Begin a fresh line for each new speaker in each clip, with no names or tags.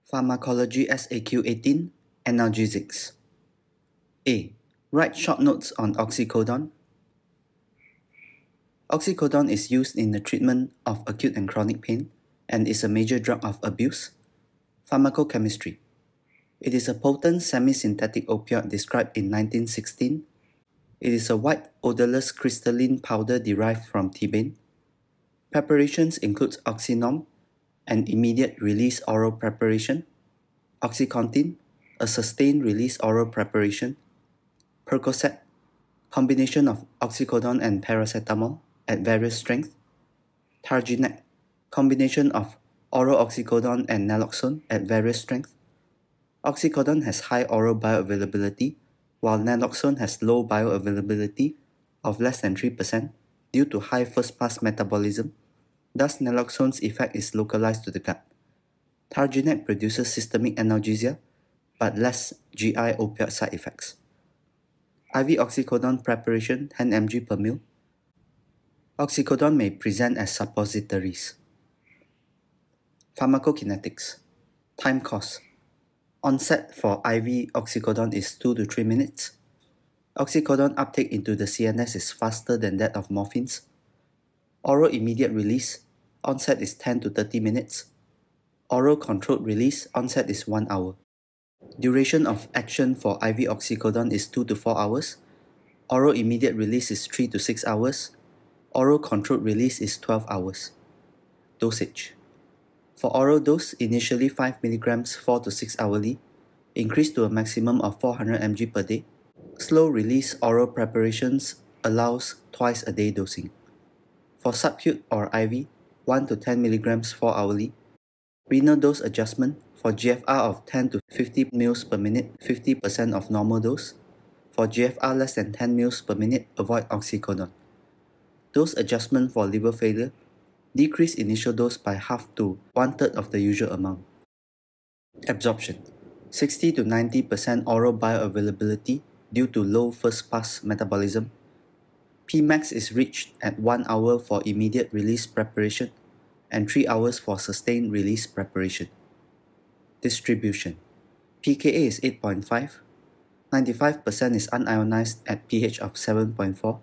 Pharmacology SAQ18 Analgesics. A. Write short notes on oxycodone. Oxycodone is used in the treatment of acute and chronic pain and is a major drug of abuse. Pharmacochemistry. It is a potent semi-synthetic opioid described in 1916. It is a white, odorless crystalline powder derived from thebaine. Preparations include oxynome, an immediate-release oral preparation, Oxycontin, a sustained-release oral preparation, Percocet, combination of oxycodone and paracetamol at various strengths, Targinac, combination of oral oxycodone and naloxone at various strengths. Oxycodone has high oral bioavailability, while naloxone has low bioavailability of less than 3% due to high first-pass metabolism. Thus, naloxone's effect is localized to the gut. Targinac produces systemic analgesia, but less GI opioid side effects. IV oxycodone preparation 10 mg per ml. Oxycodone may present as suppositories. Pharmacokinetics. Time course. Onset for IV oxycodone is 2 to 3 minutes. Oxycodone uptake into the CNS is faster than that of morphines. Oral immediate release, onset is 10 to 30 minutes. Oral controlled release, onset is 1 hour. Duration of action for IV oxycodone is 2 to 4 hours. Oral immediate release is 3 to 6 hours. Oral controlled release is 12 hours. Dosage. For oral dose, initially 5 mg 4 to 6 hourly, increased to a maximum of 400 mg per day. Slow release oral preparations allows twice a day dosing. For subcut or IV, 1 to 10 mg 4 hourly. Renal dose adjustment for GFR of 10 to 50 ml per minute, 50% of normal dose. For GFR less than 10 ml per minute, avoid oxycodone. Dose adjustment for liver failure, decrease initial dose by half to 1/3 of the usual amount. Absorption, 60 to 90% oral bioavailability due to low first-pass metabolism. Pmax is reached at 1 hour for immediate release preparation and 3 hours for sustained release preparation. Distribution. pKa is 8.5. 95% is unionized at pH of 7.4.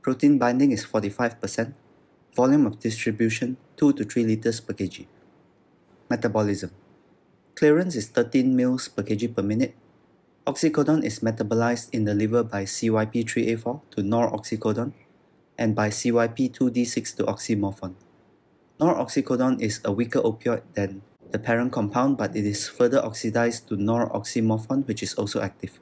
Protein binding is 45%. Volume of distribution 2 to 3 liters per kg. Metabolism. Clearance is 13 ml per kg per minute. Oxycodone is metabolized in the liver by CYP3A4 to noroxycodone and by CYP2D6 to oxymorphone. Noroxycodone is a weaker opioid than the parent compound, but it is further oxidized to noroxymorphone, which is also active.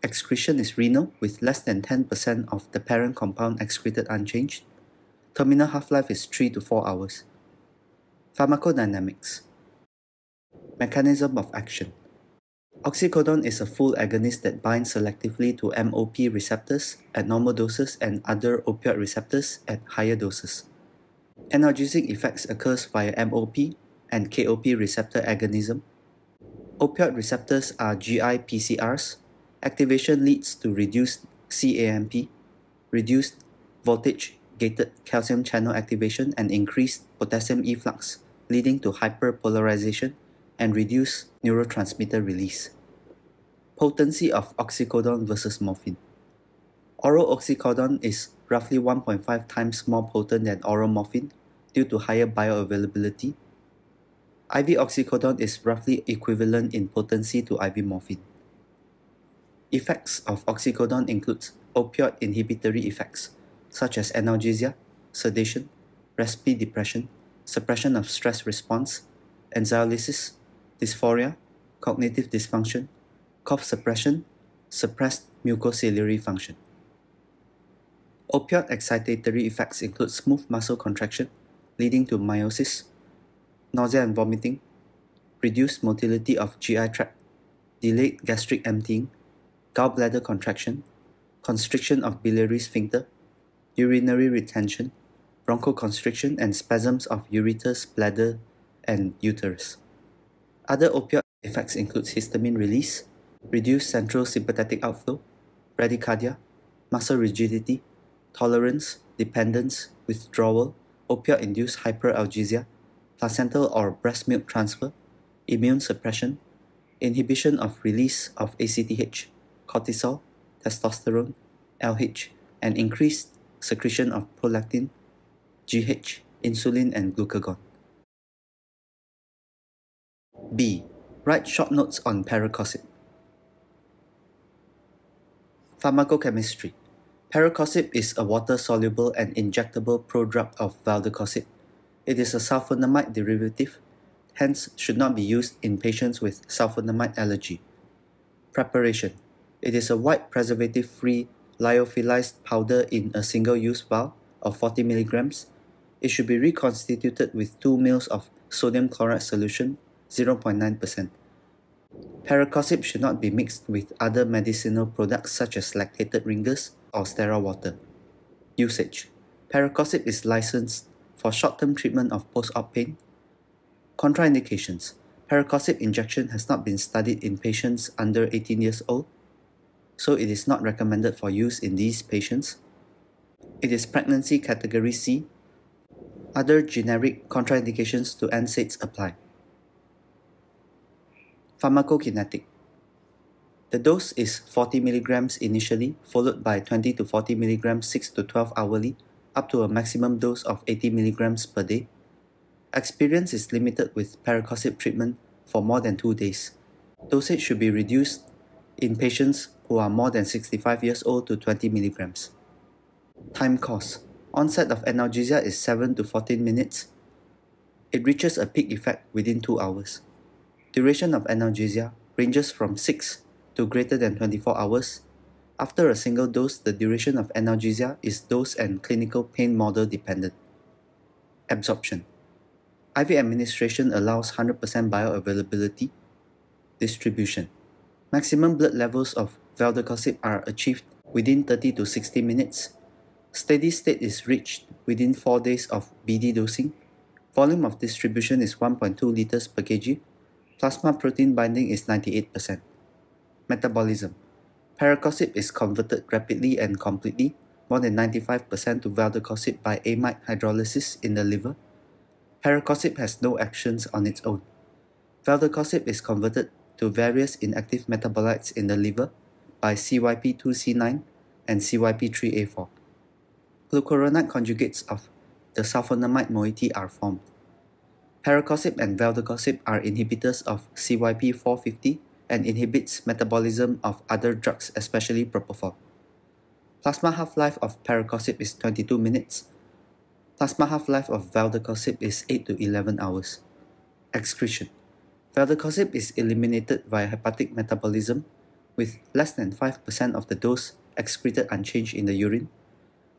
Excretion is renal, with less than 10% of the parent compound excreted unchanged. Terminal half-life is 3 to 4 hours. Pharmacodynamics. Mechanism of action. Oxycodone is a full agonist that binds selectively to MOP receptors at normal doses and other opioid receptors at higher doses. Analgesic effects occurs via MOP and KOP receptor agonism. Opioid receptors are GI PCRs. Activation leads to reduced CAMP, reduced voltage-gated calcium channel activation, and increased potassium efflux, leading to hyperpolarization and reduced neurotransmitter release. Potency of oxycodone versus morphine. Oral oxycodone is roughly 1.5 times more potent than oral morphine due to higher bioavailability. IV oxycodone is roughly equivalent in potency to IV morphine. Effects of oxycodone include opioid inhibitory effects such as analgesia, sedation, respiratory depression, suppression of stress response, anxiolysis, dysphoria, cognitive dysfunction, cough suppression, suppressed mucociliary function. Opioid excitatory effects include smooth muscle contraction, leading to miosis, nausea and vomiting, reduced motility of GI tract, delayed gastric emptying, gallbladder contraction, constriction of biliary sphincter, urinary retention, bronchoconstriction, and spasms of ureters, bladder, and uterus. Other opioid effects include histamine release, reduced central sympathetic outflow, bradycardia, muscle rigidity, tolerance, dependence, withdrawal, opioid-induced hyperalgesia, placental or breast milk transfer, immune suppression, inhibition of release of ACTH, cortisol, testosterone, LH, and increased secretion of prolactin, GH, insulin, and glucagon. B. Write short notes on Parecoxib. Pharmacochemistry. Parecoxib is a water-soluble and injectable prodrug of valdecoxib. It is a sulfonamide derivative, hence should not be used in patients with sulfonamide allergy. Preparation. It is a white preservative-free lyophilized powder in a single-use vial of 40 mg. It should be reconstituted with 2 ml of sodium chloride solution, 0.9%. Parecoxib should not be mixed with other medicinal products such as lactated ringers or sterile water. Usage. Parecoxib is licensed for short-term treatment of post-op pain. Contraindications. Parecoxib injection has not been studied in patients under 18 years old, so it is not recommended for use in these patients. It is pregnancy category C. Other generic contraindications to NSAIDs apply. Pharmacokinetic. The dose is 40 mg initially, followed by 20 to 40 mg 6 to 12 hourly, up to a maximum dose of 80 mg per day. Experience is limited with Parecoxib treatment for more than 2 days. Dosage should be reduced in patients who are more than 65 years old to 20 mg. Time course. Onset of analgesia is 7 to 14 minutes. It reaches a peak effect within 2 hours. Duration of analgesia ranges from 6 to greater than 24 hours. After a single dose, the duration of analgesia is dose and clinical pain model dependent. Absorption. IV administration allows 100% bioavailability. Distribution. Maximum blood levels of valdecoxib are achieved within 30 to 60 minutes. Steady state is reached within 4 days of BD dosing. Volume of distribution is 1.2 liters per kg. Plasma protein binding is 98%. Metabolism. Parecoxib is converted rapidly and completely, more than 95% to valdecoxib by amide hydrolysis in the liver. Parecoxib has no actions on its own. Valdecoxib is converted to various inactive metabolites in the liver by CYP2C9 and CYP3A4. Glucuronide conjugates of the sulfonamide moiety are formed. Parecoxib and valdecoxib are inhibitors of CYP450 and inhibits metabolism of other drugs, especially propofol. Plasma half-life of Parecoxib is 22 minutes. Plasma half-life of valdecoxib is 8 to 11 hours. Excretion. Valdecoxib is eliminated via hepatic metabolism, with less than 5% of the dose excreted unchanged in the urine.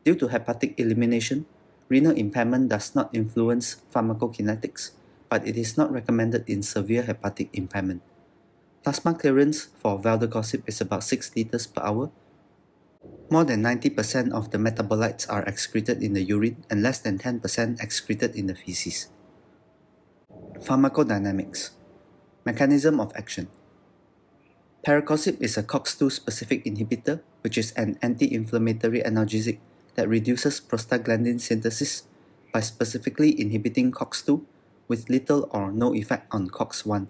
Due to hepatic elimination, renal impairment does not influence pharmacokinetics, but it is not recommended in severe hepatic impairment. Plasma clearance for valdecoxib is about 6 liters per hour. More than 90% of the metabolites are excreted in the urine and less than 10% excreted in the feces. Pharmacodynamics. Mechanism of action. Parecoxib is a COX-2 specific inhibitor, which is an anti-inflammatory analgesic that reduces prostaglandin synthesis by specifically inhibiting COX-2 with little or no effect on COX-1.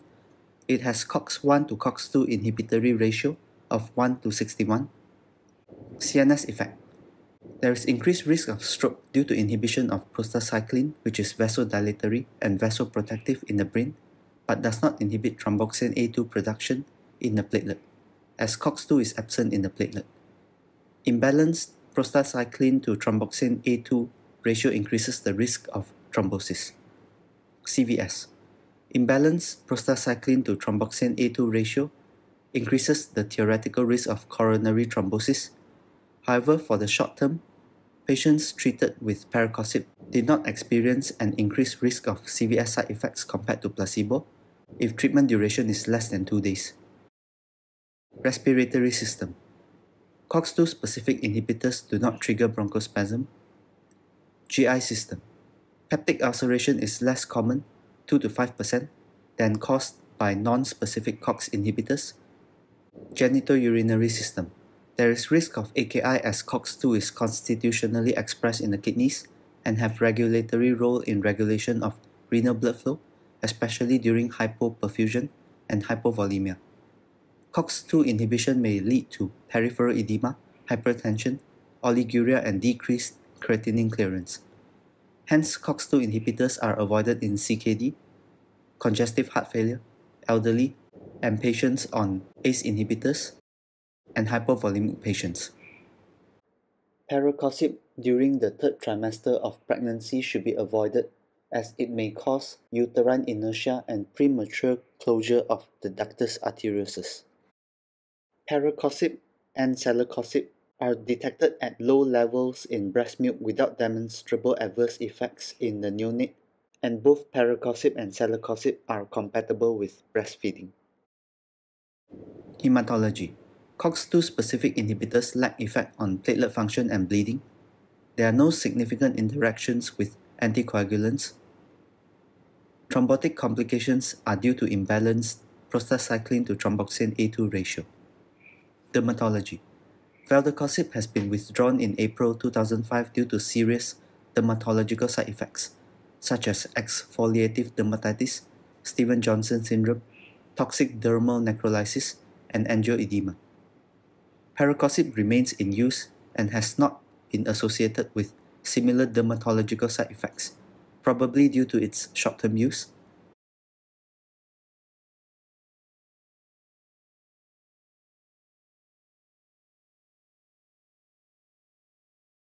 It has COX-1 to COX-2 inhibitory ratio of 1 to 61. CNS effect. There is increased risk of stroke due to inhibition of prostacyclin, which is vasodilatory and vasoprotective in the brain, but does not inhibit thromboxane A2 production in the platelet, as COX-2 is absent in the platelet. Imbalanced prostacyclin to thromboxane A2 ratio increases the risk of thrombosis. CVS. Imbalanced prostacyclin to thromboxane A2 ratio increases the theoretical risk of coronary thrombosis. However, for the short term, patients treated with Parecoxib did not experience an increased risk of CVS side effects compared to placebo if treatment duration is less than 2 days. Respiratory system. COX-2 specific inhibitors do not trigger bronchospasm. GI system. Peptic ulceration is less common, 2 to 5%, than caused by non-specific COX inhibitors. Genitourinary system. There is risk of AKI as COX-2 is constitutionally expressed in the kidneys and have regulatory role in regulation of renal blood flow, especially during hypoperfusion and hypovolemia. COX-2 inhibition may lead to peripheral edema, hypertension, oliguria, and decreased creatinine clearance. Hence, COX-2 inhibitors are avoided in CKD, congestive heart failure, elderly, and patients on ACE inhibitors, and hypovolemic patients. Parecoxib during the third trimester of pregnancy should be avoided as it may cause uterine inertia and premature closure of the ductus arteriosus. Parecoxib and celecoxib are detected at low levels in breast milk without demonstrable adverse effects in the neonate, and both parecoxib and celecoxib are compatible with breastfeeding. Hematology. COX-2 specific inhibitors lack effect on platelet function and bleeding. There are no significant interactions with anticoagulants. Thrombotic complications are due to imbalanced prostacyclin to thromboxane A2 ratio. Dermatology. Valdecoxib has been withdrawn in April 2005 due to serious dermatological side effects, such as exfoliative dermatitis, Stevens-Johnson syndrome, toxic dermal necrolysis, and angioedema. Parecoxib remains in use and has not been associated with similar dermatological side effects, probably due to its short-term use,